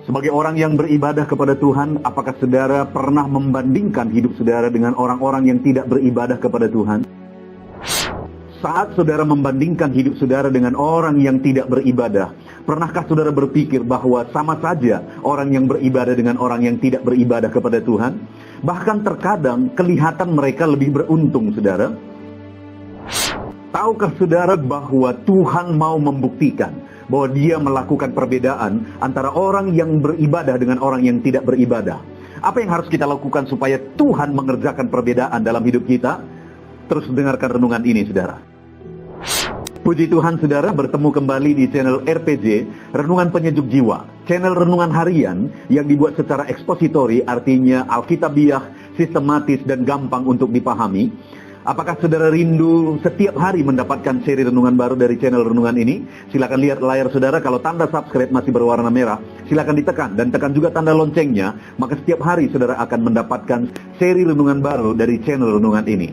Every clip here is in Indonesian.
Sebagai orang yang beribadah kepada Tuhan, apakah saudara pernah membandingkan hidup saudara dengan orang-orang yang tidak beribadah kepada Tuhan? Saat saudara membandingkan hidup saudara dengan orang yang tidak beribadah, pernahkah saudara berpikir bahwa sama saja orang yang beribadah dengan orang yang tidak beribadah kepada Tuhan? Bahkan terkadang kelihatan mereka lebih beruntung, saudara. Tahukah saudara bahwa Tuhan mau membuktikan bahwa Dia melakukan perbedaan antara orang yang beribadah dengan orang yang tidak beribadah? Apa yang harus kita lakukan supaya Tuhan mengerjakan perbedaan dalam hidup kita? Terus dengarkan renungan ini, saudara. Puji Tuhan, saudara, bertemu kembali di channel RPG, Renungan Penyejuk Jiwa. Channel renungan harian yang dibuat secara ekspositori, artinya alkitabiah, sistematis, dan gampang untuk dipahami. Apakah saudara rindu setiap hari mendapatkan seri renungan baru dari channel renungan ini? Silakan lihat layar saudara, kalau tanda subscribe masih berwarna merah, silakan ditekan dan tekan juga tanda loncengnya, maka setiap hari saudara akan mendapatkan seri renungan baru dari channel renungan ini.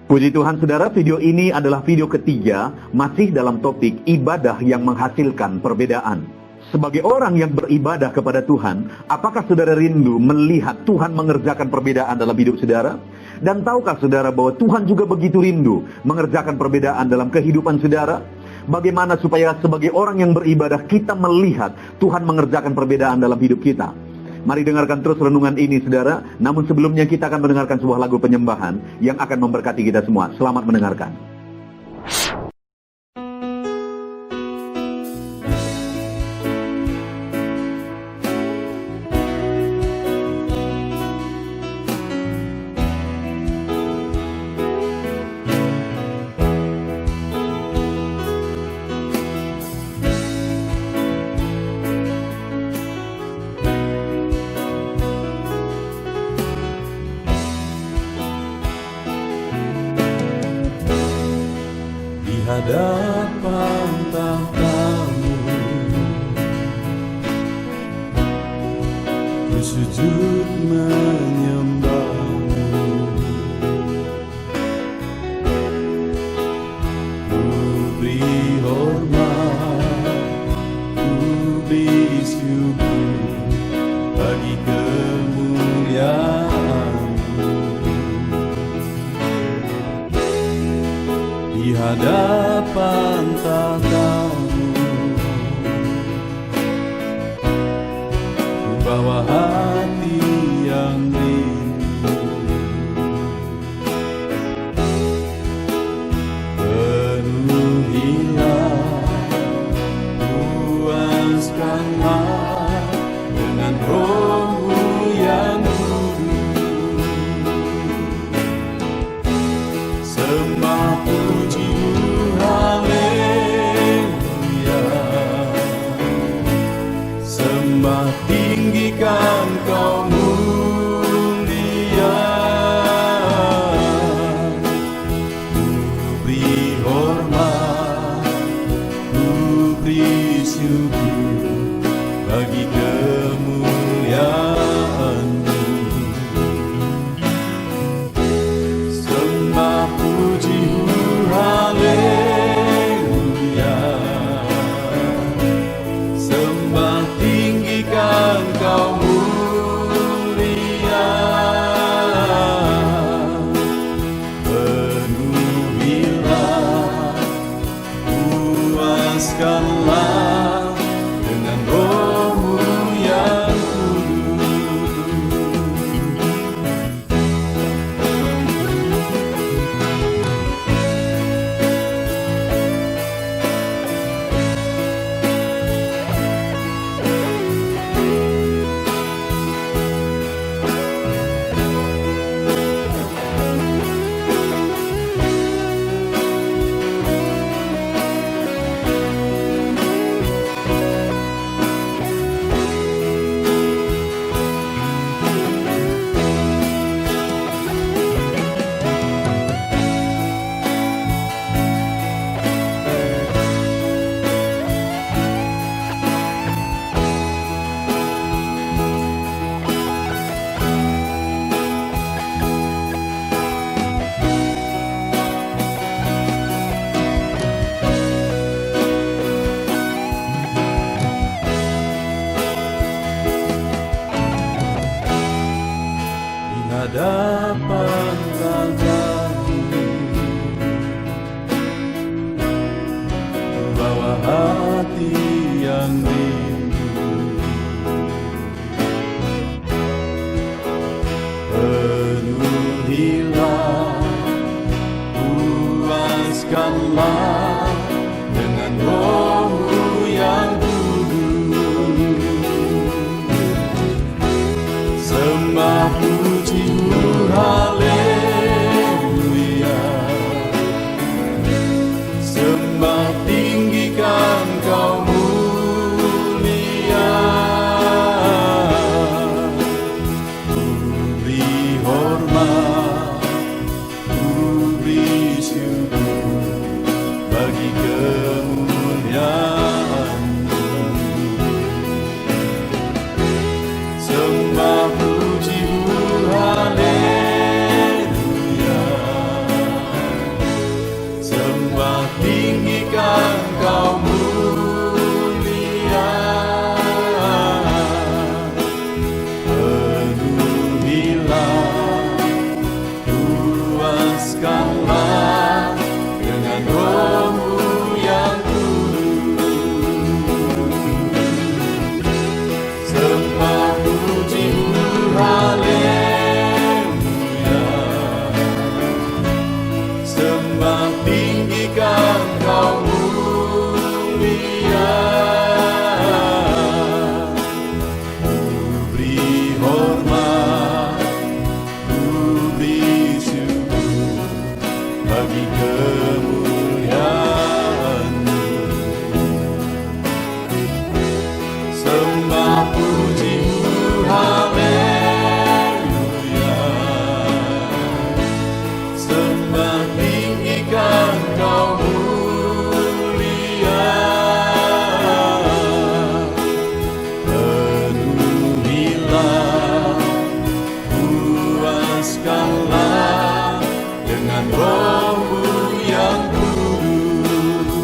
Puji Tuhan, saudara, video ini adalah video ketiga masih dalam topik ibadah yang menghasilkan perbedaan. Sebagai orang yang beribadah kepada Tuhan, apakah saudara rindu melihat Tuhan mengerjakan perbedaan dalam hidup saudara? Dan tahukah saudara bahwa Tuhan juga begitu rindu mengerjakan perbedaan dalam kehidupan saudara? Bagaimana supaya sebagai orang yang beribadah kita melihat Tuhan mengerjakan perbedaan dalam hidup kita? Mari dengarkan terus renungan ini, saudara. Namun sebelumnya kita akan mendengarkan sebuah lagu penyembahan yang akan memberkati kita semua. Selamat mendengarkan. Hadapan tahtamu, ku sujud menyembahmu, ku beri hormat, ku beri syukur bagi kemuliaan-Mu. Di hadapan tahtamu, ku bawa hati yang rindu, penuhilah, puaskanlah dengan Roh-Mu yang kudus. Sembah puji haleluya, sembah tinggikan Kau mulia, ku beri hormat, ku beri syukur bagi kemuliaan-Mu. Sembah puji haleluya, sembah tinggikan Kau mulia, penuhilah, puaskanlah dengan Roh-Mu yang kudus. yang rindu. Penuhilah, puaskanlah dengan Roh-Mu yang kudus. Sembah puji-Mu, haleluya. Sembah tinggikan Kau mulia. Ku beri hormat, ku beri syukur bagi kemuliaan-Mu. Sembah puji-Mu, haleluya. Sembah tinggikan Kau mulia. Penuhilah, puaskanlah dengan Roh-Mu yang kudus. Sembah puji-Mu, haleluya. Sembah tinggikan Kau mulia. Ku beri hormat, ku beri syukur bagi kemuliaan-Mu. Sembah puji-Mu, haleluya. Sembah tinggikan Kau mulia. Penuhilah, puaskanlah dengan Roh-Mu yang kudus.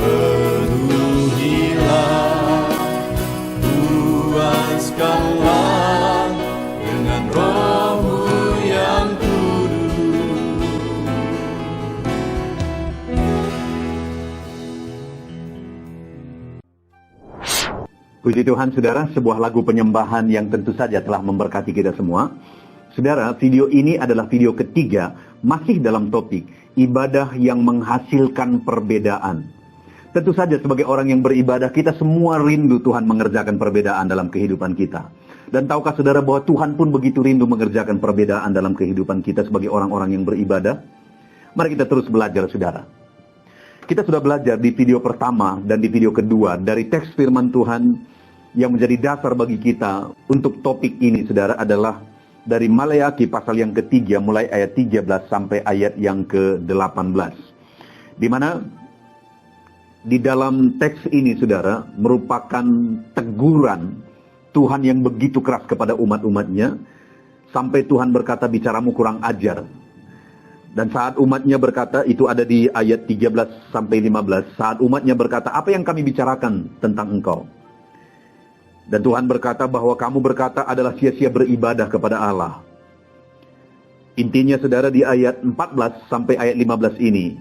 Penuhilah, puaskanlah dengan Roh-Mu yang kudus. Puji Tuhan saudara, sebuah lagu penyembahan yang tentu saja telah memberkati kita semua. Saudara, video ini adalah video ketiga masih dalam topik ibadah yang menghasilkan perbedaan. Tentu saja sebagai orang yang beribadah, kita semua rindu Tuhan mengerjakan perbedaan dalam kehidupan kita. Dan tahukah saudara bahwa Tuhan pun begitu rindu mengerjakan perbedaan dalam kehidupan kita sebagai orang-orang yang beribadah? Mari kita terus belajar saudara. Kita sudah belajar di video pertama dan di video kedua dari teks firman Tuhan yang menjadi dasar bagi kita untuk topik ini saudara adalah dari Maleakhi pasal yang ketiga mulai ayat 13 sampai ayat yang ke-18. Di mana di dalam teks ini saudara merupakan teguran Tuhan yang begitu keras kepada umat-umatnya sampai Tuhan berkata, bicaramu kurang ajar. Dan saat umatnya berkata, itu ada di ayat 13 sampai 15, saat umatnya berkata, apa yang kami bicarakan tentang engkau? Dan Tuhan berkata bahwa kamu berkata adalah sia-sia beribadah kepada Allah. Intinya saudara di ayat 14 sampai ayat 15 ini,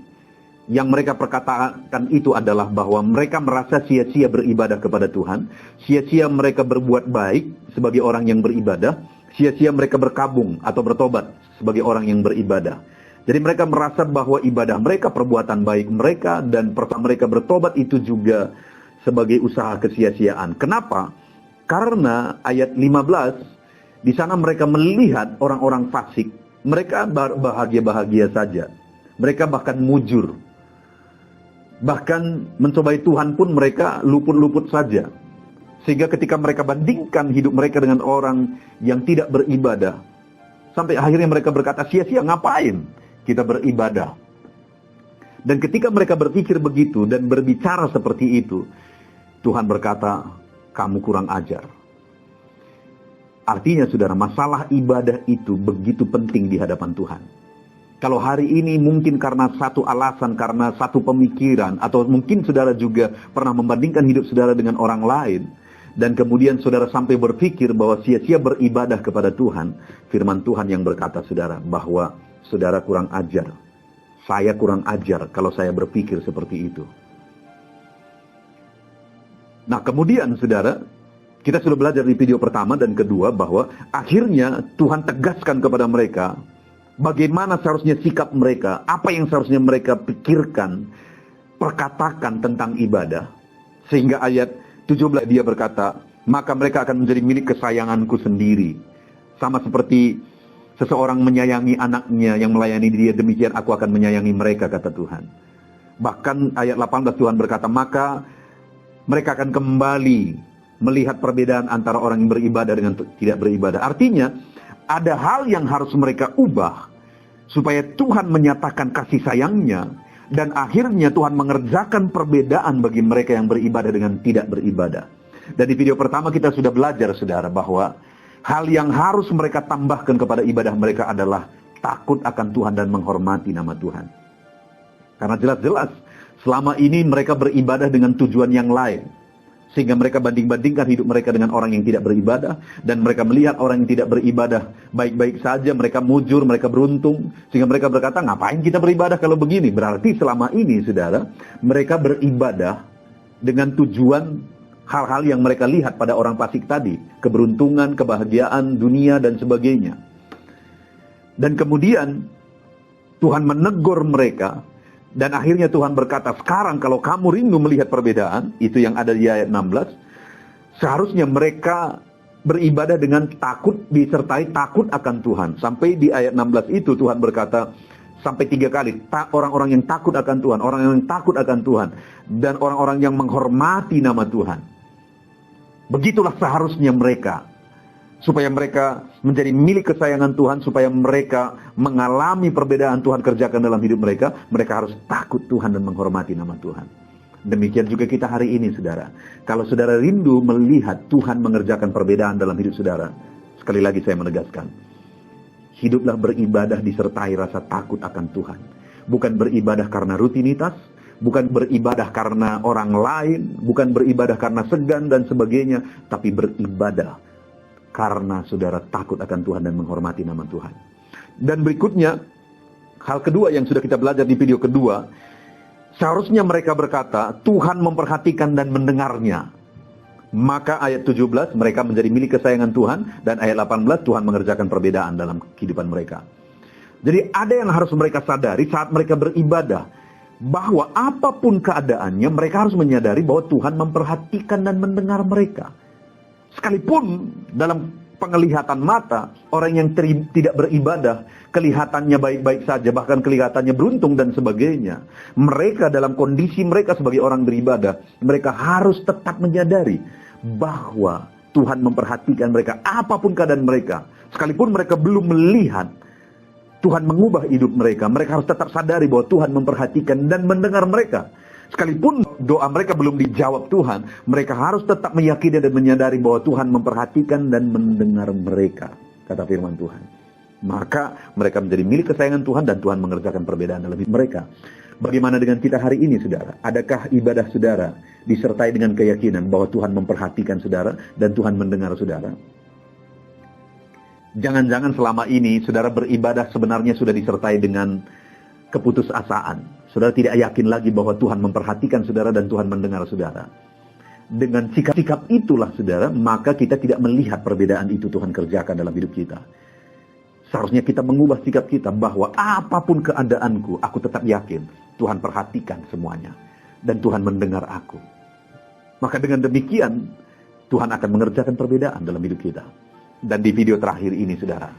yang mereka perkatakan itu adalah bahwa mereka merasa sia-sia beribadah kepada Tuhan, sia-sia mereka berbuat baik sebagai orang yang beribadah, sia-sia mereka berkabung atau bertobat sebagai orang yang beribadah. Jadi mereka merasa bahwa ibadah mereka, perbuatan baik mereka, dan mereka bertobat itu juga sebagai usaha kesia-siaan. Kenapa? Karena ayat 15, di sana mereka melihat orang-orang fasik. Mereka bahagia-bahagia saja. Mereka bahkan mujur. Bahkan mencobai Tuhan pun mereka luput-luput saja. Sehingga ketika mereka bandingkan hidup mereka dengan orang yang tidak beribadah, sampai akhirnya mereka berkata, sia-sia ngapain kita beribadah. Dan ketika mereka berpikir begitu dan berbicara seperti itu, Tuhan berkata, kamu kurang ajar. Artinya saudara, masalah ibadah itu begitu penting di hadapan Tuhan. Kalau hari ini mungkin karena satu alasan, karena satu pemikiran, atau mungkin saudara juga pernah membandingkan hidup saudara dengan orang lain, dan kemudian saudara sampai berpikir bahwa sia-sia beribadah kepada Tuhan, firman Tuhan yang berkata saudara, bahwa saudara kurang ajar. Saya kurang ajar kalau saya berpikir seperti itu. Nah, kemudian saudara, kita sudah belajar di video pertama dan kedua bahwa akhirnya Tuhan tegaskan kepada mereka bagaimana seharusnya sikap mereka, apa yang seharusnya mereka pikirkan, perkatakan tentang ibadah. Sehingga ayat 17 dia berkata, maka mereka akan menjadi milik kesayanganku sendiri. Sama seperti seseorang menyayangi anaknya yang melayani dia, demikian aku akan menyayangi mereka, kata Tuhan. Bahkan ayat 18 Tuhan berkata, maka mereka akan kembali melihat perbedaan antara orang yang beribadah dengan tidak beribadah. Artinya, ada hal yang harus mereka ubah supaya Tuhan menyatakan kasih sayangnya, dan akhirnya Tuhan mengerjakan perbedaan bagi mereka yang beribadah dengan tidak beribadah. Dan di video pertama kita sudah belajar, saudara, bahwa hal yang harus mereka tambahkan kepada ibadah mereka adalah takut akan Tuhan dan menghormati nama Tuhan. Karena jelas-jelas selama ini mereka beribadah dengan tujuan yang lain. Sehingga mereka banding-bandingkan hidup mereka dengan orang yang tidak beribadah. Dan mereka melihat orang yang tidak beribadah baik-baik saja, mereka mujur, mereka beruntung. Sehingga mereka berkata, ngapain kita beribadah kalau begini? Berarti selama ini, saudara, mereka beribadah dengan tujuan hal-hal yang mereka lihat pada orang fasik tadi. Keberuntungan, kebahagiaan, dunia, dan sebagainya. Dan kemudian Tuhan menegur mereka. Dan akhirnya Tuhan berkata, sekarang kalau kamu rindu melihat perbedaan, itu yang ada di ayat 16, seharusnya mereka beribadah dengan takut, disertai takut akan Tuhan. Sampai di ayat 16 itu Tuhan berkata, sampai 3 kali, orang-orang yang takut akan Tuhan, orang yang takut akan Tuhan, dan orang-orang yang menghormati nama Tuhan. Begitulah seharusnya mereka. Supaya mereka menjadi milik kesayangan Tuhan, supaya mereka mengalami perbedaan Tuhan kerjakan dalam hidup mereka, mereka harus takut Tuhan dan menghormati nama Tuhan. Demikian juga kita hari ini, saudara. Kalau saudara rindu melihat Tuhan mengerjakan perbedaan dalam hidup saudara, sekali lagi saya menegaskan, hiduplah beribadah disertai rasa takut akan Tuhan. Bukan beribadah karena rutinitas, bukan beribadah karena orang lain, bukan beribadah karena segan dan sebagainya, tapi beribadah karena saudara takut akan Tuhan dan menghormati nama Tuhan. Dan berikutnya, hal kedua yang sudah kita belajar di video kedua, seharusnya mereka berkata, Tuhan memperhatikan dan mendengarnya. Maka ayat 17, mereka menjadi milik kesayangan Tuhan, dan ayat 18, Tuhan mengerjakan perbedaan dalam kehidupan mereka. Jadi ada yang harus mereka sadari saat mereka beribadah, bahwa apapun keadaannya, mereka harus menyadari bahwa Tuhan memperhatikan dan mendengar mereka. Sekalipun dalam penglihatan mata, orang yang tidak beribadah, kelihatannya baik-baik saja, bahkan kelihatannya beruntung dan sebagainya. Mereka dalam kondisi mereka sebagai orang beribadah, mereka harus tetap menyadari bahwa Tuhan memperhatikan mereka, apapun keadaan mereka. Sekalipun mereka belum melihat Tuhan mengubah hidup mereka, mereka harus tetap sadari bahwa Tuhan memperhatikan dan mendengar mereka. Sekalipun doa mereka belum dijawab Tuhan, mereka harus tetap meyakini dan menyadari bahwa Tuhan memperhatikan dan mendengar mereka, kata firman Tuhan. Maka mereka menjadi milik kesayangan Tuhan dan Tuhan mengerjakan perbedaan dalam hidup mereka. Bagaimana dengan kita hari ini, saudara? Adakah ibadah saudara disertai dengan keyakinan bahwa Tuhan memperhatikan saudara dan Tuhan mendengar saudara? Jangan-jangan selama ini saudara beribadah sebenarnya sudah disertai dengan keputusasaan. Saudara tidak yakin lagi bahwa Tuhan memperhatikan saudara dan Tuhan mendengar saudara. Dengan sikap-sikap itulah, saudara, maka kita tidak melihat perbedaan itu Tuhan kerjakan dalam hidup kita. Seharusnya kita mengubah sikap kita bahwa apapun keadaanku, aku tetap yakin Tuhan perhatikan semuanya. Dan Tuhan mendengar aku. Maka dengan demikian, Tuhan akan mengerjakan perbedaan dalam hidup kita. Dan di video terakhir ini, saudara,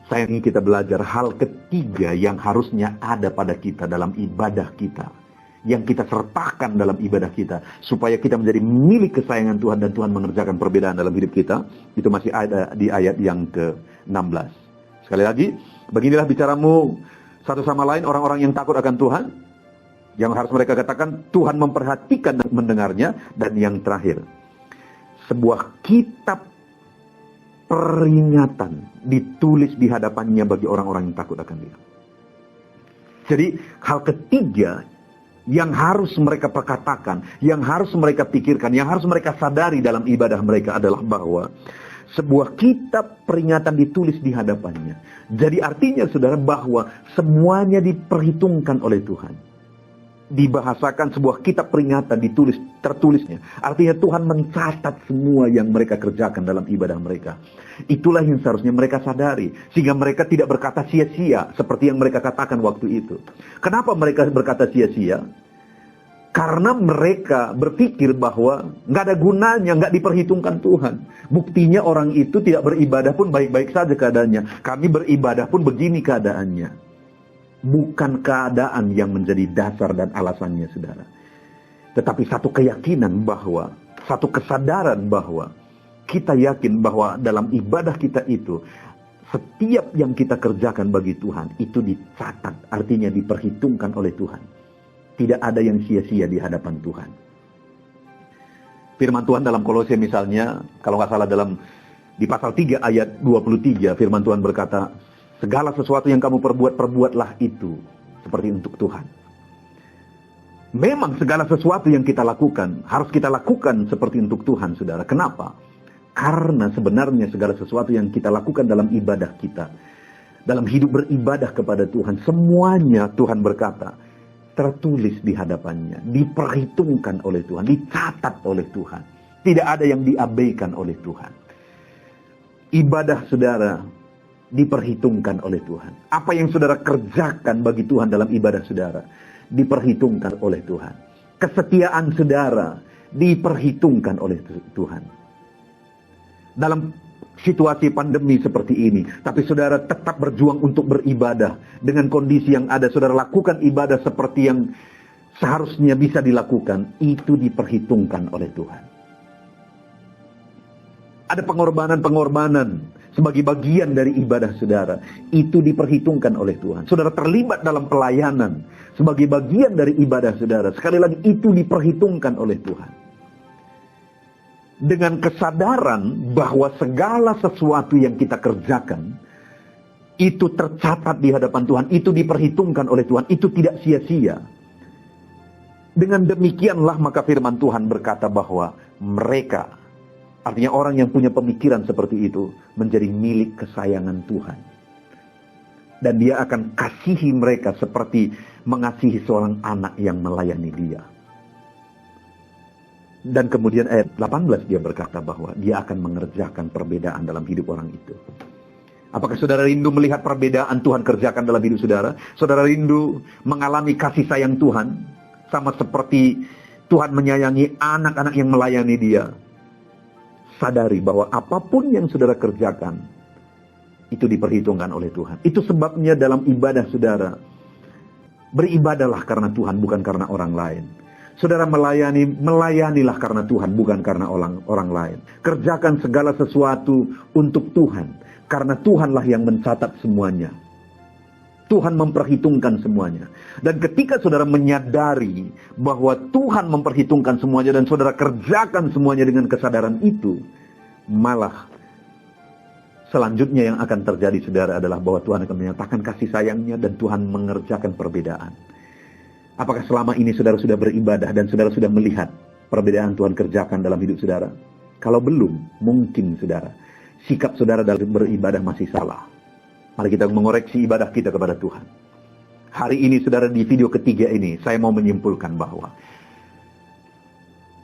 saya ingin kita belajar hal ketiga yang harusnya ada pada kita dalam ibadah kita. Yang kita sertakan dalam ibadah kita. Supaya kita menjadi milik kesayangan Tuhan dan Tuhan mengerjakan perbedaan dalam hidup kita. Itu masih ada di ayat yang ke-16. Sekali lagi, beginilah bicaramu satu sama lain orang-orang yang takut akan Tuhan. Yang harus mereka katakan, Tuhan memperhatikan dan mendengarnya. Dan yang terakhir, sebuah kitab peringatan ditulis di hadapannya bagi orang-orang yang takut akan Dia. Jadi hal ketiga yang harus mereka perkatakan, yang harus mereka pikirkan, yang harus mereka sadari dalam ibadah mereka adalah bahwa sebuah kitab peringatan ditulis di hadapannya. Jadi artinya saudara bahwa semuanya diperhitungkan oleh Tuhan. Dibahasakan sebuah kitab peringatan tertulisnya. Artinya Tuhan mencatat semua yang mereka kerjakan dalam ibadah mereka. Itulah yang seharusnya mereka sadari. Sehingga mereka tidak berkata sia-sia seperti yang mereka katakan waktu itu. Kenapa mereka berkata sia-sia? Karena mereka berpikir bahwa nggak ada gunanya, nggak diperhitungkan Tuhan. Buktinya orang itu tidak beribadah pun baik-baik saja keadaannya. Kami beribadah pun begini keadaannya. Bukan keadaan yang menjadi dasar dan alasannya, saudara. Tetapi satu keyakinan bahwa, satu kesadaran bahwa, kita yakin bahwa dalam ibadah kita itu, setiap yang kita kerjakan bagi Tuhan, itu dicatat, artinya diperhitungkan oleh Tuhan. Tidak ada yang sia-sia di hadapan Tuhan. Firman Tuhan dalam Kolose misalnya, kalau nggak salah di pasal 3 ayat 23, firman Tuhan berkata, segala sesuatu yang kamu perbuat, perbuatlah itu seperti untuk Tuhan. Memang segala sesuatu yang kita lakukan, harus kita lakukan seperti untuk Tuhan, saudara. Kenapa? Karena sebenarnya segala sesuatu yang kita lakukan dalam ibadah kita, dalam hidup beribadah kepada Tuhan, semuanya Tuhan berkata, tertulis di hadapannya, diperhitungkan oleh Tuhan, dicatat oleh Tuhan. Tidak ada yang diabaikan oleh Tuhan. Ibadah saudara diperhitungkan oleh Tuhan. Apa yang saudara kerjakan bagi Tuhan dalam ibadah saudara diperhitungkan oleh Tuhan. Kesetiaan saudara diperhitungkan oleh Tuhan. Dalam situasi pandemi seperti ini, tapi saudara tetap berjuang untuk beribadah dengan kondisi yang ada, saudara lakukan ibadah seperti yang seharusnya bisa dilakukan, itu diperhitungkan oleh Tuhan. Ada pengorbanan-pengorbanan sebagai bagian dari ibadah saudara, itu diperhitungkan oleh Tuhan. Saudara terlibat dalam pelayanan sebagai bagian dari ibadah saudara, sekali lagi itu diperhitungkan oleh Tuhan. Dengan kesadaran bahwa segala sesuatu yang kita kerjakan itu tercatat di hadapan Tuhan, itu diperhitungkan oleh Tuhan, itu tidak sia-sia. Dengan demikianlah maka firman Tuhan berkata bahwa mereka, artinya orang yang punya pemikiran seperti itu, menjadi milik kesayangan Tuhan. Dan dia akan kasihi mereka seperti mengasihi seorang anak yang melayani dia. Dan kemudian ayat 18 dia berkata bahwa dia akan mengerjakan perbedaan dalam hidup orang itu. Apakah saudara rindu melihat perbedaan Tuhan kerjakan dalam hidup saudara? Saudara rindu mengalami kasih sayang Tuhan, sama seperti Tuhan menyayangi anak-anak yang melayani dia. Sadari bahwa apapun yang saudara kerjakan, itu diperhitungkan oleh Tuhan. Itu sebabnya dalam ibadah saudara, beribadahlah karena Tuhan, bukan karena orang lain. Saudara melayanilah karena Tuhan, bukan karena orang lain. Kerjakan segala sesuatu untuk Tuhan, karena Tuhanlah yang mencatat semuanya. Tuhan memperhitungkan semuanya. Dan ketika saudara menyadari bahwa Tuhan memperhitungkan semuanya dan saudara kerjakan semuanya dengan kesadaran itu, malah selanjutnya yang akan terjadi saudara adalah bahwa Tuhan akan menyatakan kasih sayangnya dan Tuhan mengerjakan perbedaan. Apakah selama ini saudara sudah beribadah dan saudara sudah melihat perbedaan Tuhan kerjakan dalam hidup saudara? Kalau belum, mungkin saudara, sikap saudara dalam beribadah masih salah. Mari kita mengoreksi ibadah kita kepada Tuhan. Hari ini saudara, di video ketiga ini, saya mau menyimpulkan bahwa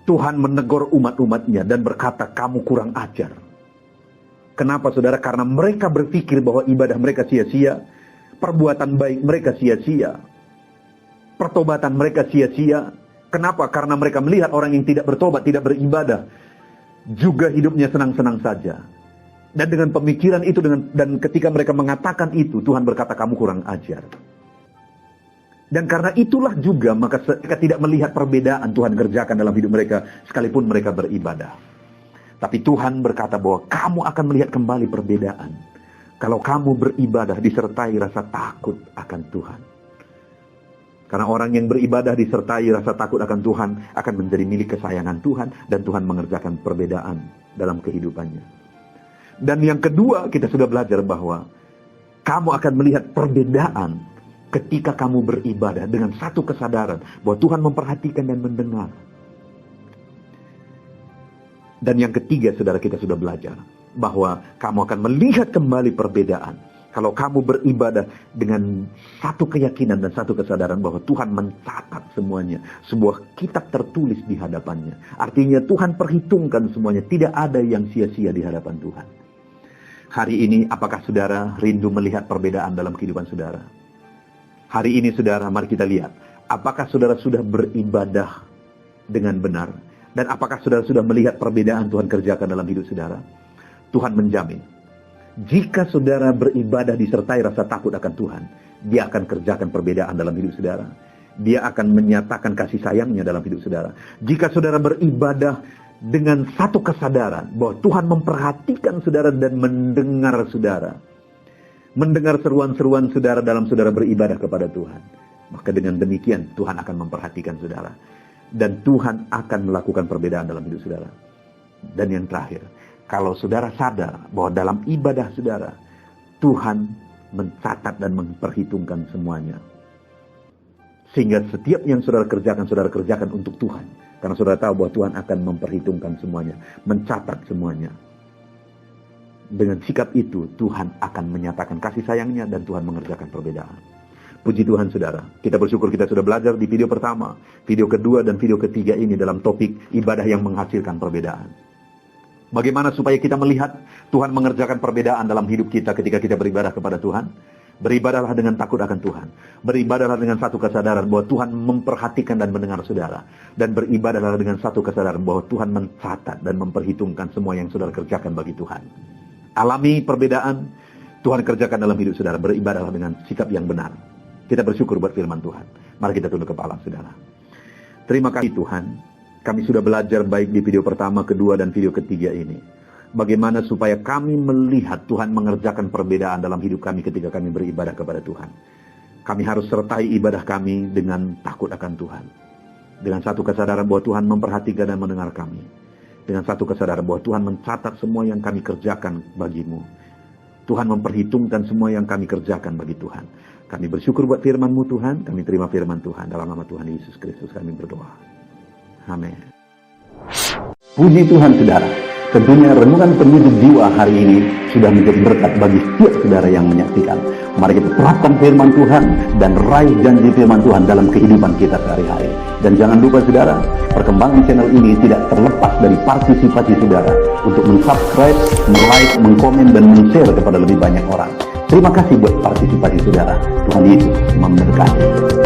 Tuhan menegur umat-umatnya dan berkata, kamu kurang ajar. Kenapa saudara? Karena mereka berpikir bahwa ibadah mereka sia-sia, perbuatan baik mereka sia-sia, pertobatan mereka sia-sia. Kenapa? Karena mereka melihat orang yang tidak bertobat, tidak beribadah, juga hidupnya senang-senang saja. Dan dengan pemikiran itu, dan ketika mereka mengatakan itu, Tuhan berkata, kamu kurang ajar. Dan karena itulah juga, maka mereka tidak melihat perbedaan Tuhan kerjakan dalam hidup mereka, sekalipun mereka beribadah. Tapi Tuhan berkata bahwa kamu akan melihat kembali perbedaan kalau kamu beribadah disertai rasa takut akan Tuhan. Karena orang yang beribadah disertai rasa takut akan Tuhan akan menjadi milik kesayangan Tuhan, dan Tuhan mengerjakan perbedaan dalam kehidupannya. Dan yang kedua, kita sudah belajar bahwa kamu akan melihat perbedaan ketika kamu beribadah dengan satu kesadaran bahwa Tuhan memperhatikan dan mendengar. Dan yang ketiga, saudara, kita sudah belajar bahwa kamu akan melihat kembali perbedaan. Kalau kamu beribadah dengan satu keyakinan dan satu kesadaran bahwa Tuhan mencatat semuanya. Sebuah kitab tertulis di hadapannya. Artinya Tuhan perhitungkan semuanya. Tidak ada yang sia-sia di hadapan Tuhan. Hari ini apakah saudara rindu melihat perbedaan dalam kehidupan saudara? Hari ini saudara, mari kita lihat. Apakah saudara sudah beribadah dengan benar? Dan apakah saudara sudah melihat perbedaan Tuhan kerjakan dalam hidup saudara? Tuhan menjamin. Jika saudara beribadah disertai rasa takut akan Tuhan, Dia akan kerjakan perbedaan dalam hidup saudara. Dia akan menyatakan kasih sayangnya dalam hidup saudara. Jika saudara beribadah dengan satu kesadaran bahwa Tuhan memperhatikan saudara dan mendengar saudara. Mendengar seruan-seruan saudara dalam saudara beribadah kepada Tuhan. Maka dengan demikian Tuhan akan memperhatikan saudara. Dan Tuhan akan melakukan perbedaan dalam hidup saudara. Dan yang terakhir, kalau saudara sadar bahwa dalam ibadah saudara, Tuhan mencatat dan memperhitungkan semuanya. Sehingga setiap yang saudara kerjakan untuk Tuhan. Karena saudara tahu bahwa Tuhan akan memperhitungkan semuanya, mencatat semuanya. Dengan sikap itu, Tuhan akan menyatakan kasih sayangnya dan Tuhan mengerjakan perbedaan. Puji Tuhan saudara, kita bersyukur kita sudah belajar di video pertama, video kedua dan video ketiga ini dalam topik ibadah yang menghasilkan perbedaan. Bagaimana supaya kita melihat Tuhan mengerjakan perbedaan dalam hidup kita ketika kita beribadah kepada Tuhan? Beribadahlah dengan takut akan Tuhan. Beribadahlah dengan satu kesadaran bahwa Tuhan memperhatikan dan mendengar saudara. Dan beribadahlah dengan satu kesadaran bahwa Tuhan mencatat dan memperhitungkan semua yang saudara kerjakan bagi Tuhan. Alami perbedaan, Tuhan kerjakan dalam hidup saudara. Beribadahlah dengan sikap yang benar. Kita bersyukur buat firman Tuhan. Mari kita tunduk kepala saudara. Terima kasih Tuhan. Kami sudah belajar baik di video pertama, kedua, dan video ketiga ini. Bagaimana supaya kami melihat Tuhan mengerjakan perbedaan dalam hidup kami ketika kami beribadah kepada Tuhan. Kami harus sertai ibadah kami dengan takut akan Tuhan. Dengan satu kesadaran bahwa Tuhan memperhatikan dan mendengar kami. Dengan satu kesadaran bahwa Tuhan mencatat semua yang kami kerjakan bagimu. Tuhan memperhitungkan semua yang kami kerjakan bagi Tuhan. Kami bersyukur buat firman-Mu Tuhan. Kami terima firman Tuhan. Dalam nama Tuhan Yesus Kristus kami berdoa. Amin. Puji Tuhan saudara. Tentunya renungan penutup jiwa hari ini sudah menjadi berkat bagi setiap saudara yang menyaksikan. Mari kita terapkan firman Tuhan dan raih janji firman Tuhan dalam kehidupan kita sehari-hari. Dan jangan lupa saudara, perkembangan channel ini tidak terlepas dari partisipasi saudara untuk mensubscribe, like, mengkomen, dan men-share kepada lebih banyak orang. Terima kasih buat partisipasi saudara. Tuhan Yesus memberkati.